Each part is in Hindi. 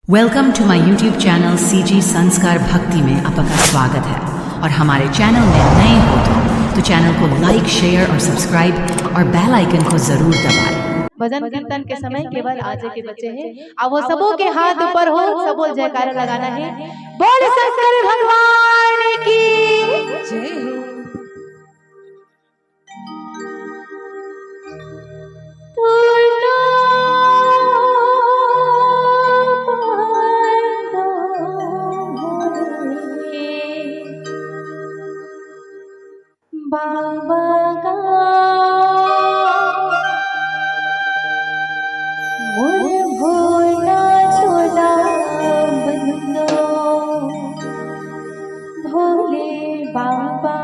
Welcome to my YouTube channel CG Sanskar Bhakti में आपका स्वागत है। और हमारे चैनल में नए हो तो चैनल को लाइक, शेयर और सब्सक्राइब और बेल आइकन को जरूर दबाएं। भजन कीर्तन के समय केवल आजे के बच्चे हैं। अब वो सबों के हाथ ऊपर हो, सबों जयकारा लगाना है। बोल शंकर भगवान की जय हो। बाबा गा मोर भोला छोला बंदो भोले बाबा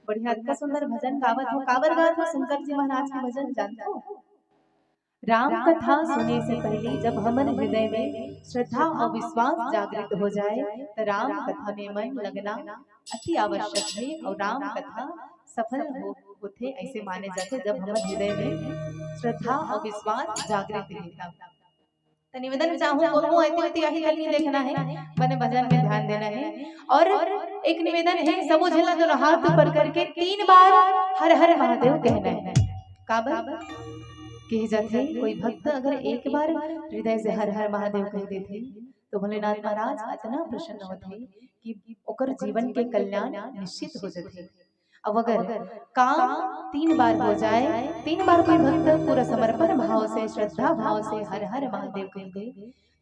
बढ़िया का सुंदर भजन गावत हो। कावर गावत हो शंकर जी महाराज के भजन जानते हो। राम कथा सुनने से पहले जब हमारे हृदय में श्रद्धा और विश्वास जागृत हो जाए तो राम कथा में मन लगना अति आवश्यक है। और राम कथा सफल होते ऐसे माने जाते जब हमारे हृदय में श्रद्धा और विश्वास जागृत रहता। तो निवेदन चाहूँ बोलूँ ऐसे यही कल देखना है, मैंने भजन में ध्यान देना है। और एक निवेदन है, सबो झेला दोनों हाथ ऊपर करके 3 बार हर हर महादेव कहना है। काबर कह जाते कोई भक्त अगर एक बार हृदय से हर हर महादेव कह देते तो भोलेनाथ महाराज इतना प्रसन्न होते कि ओकर जीवन के कल्याण निश्चित हो जाते। अब अगर काम 3 बार हो जाए, 3 बार कोई भक्त पूरा समर्पण भाव से श्रद्धा भाव से हर हर महादेव कह दे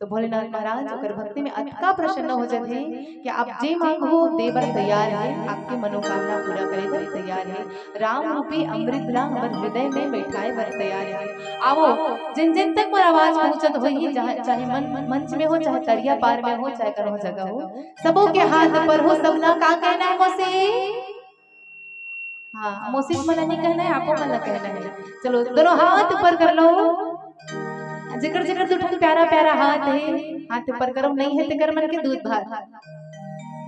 तो भोलेनाथ महाराज ओकर भक्ति में अतका प्रसन्न हो जाते कि आप जे मांगो देवर तैयार है, आपके मनोकामना पूरा करे बर तैयार है। राम रूपी अमृत ला हमर हृदय में बैठाए बर तैयार है। आवो जिन जिन तक मोर आवाज पहुंचत होई, चाहे मंच में हो, चाहे तरिया पार में हो, चाहे करो जगह हो, सबों के हाथ पर हो। सबला का कहना है मोसी? हाँ, मोसी मला नहीं कहना है, आपको मला कहना है। चलो दोनों हाथ ऊपर कर लो। जिकर जिकर दुठन प्यारा प्यारा हाथ है, हाथ ऊपर करो। नहीं है तिकर मन के दूध भात।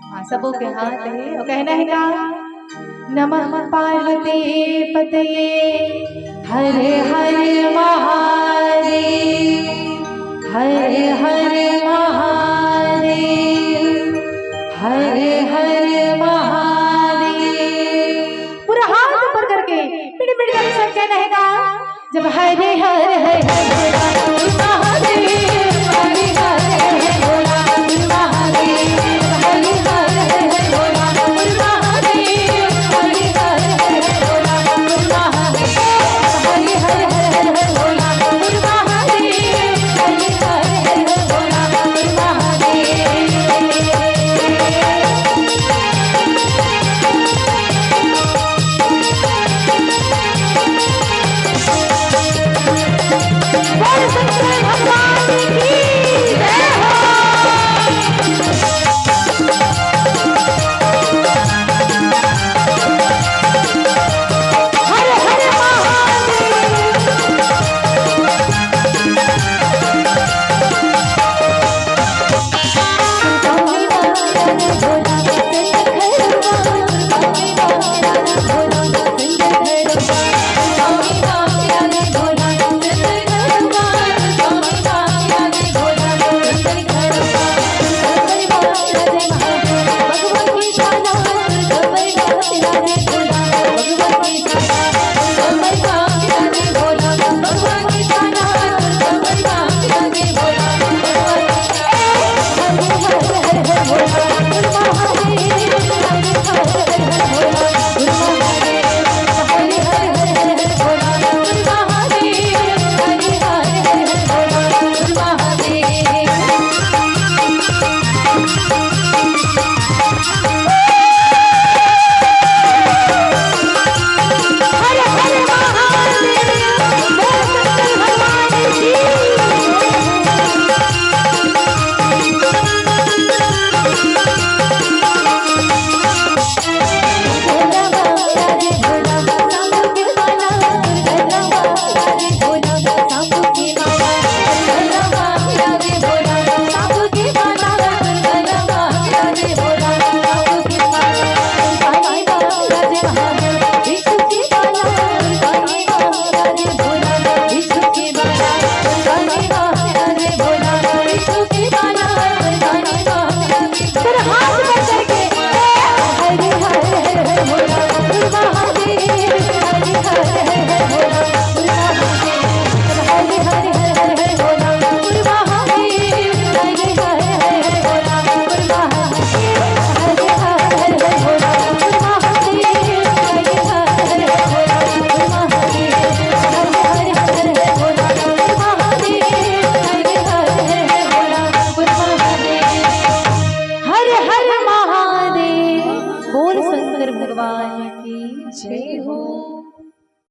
हाँ, सबों के हाथ है और कहना है का? नमः पार्वती पतये हर हर महादेव, हर हर महादेव, हर हर महादेव। पूरा हाथ ऊपर करके मिड मिड करके सब कहना है का? जब हर हर हर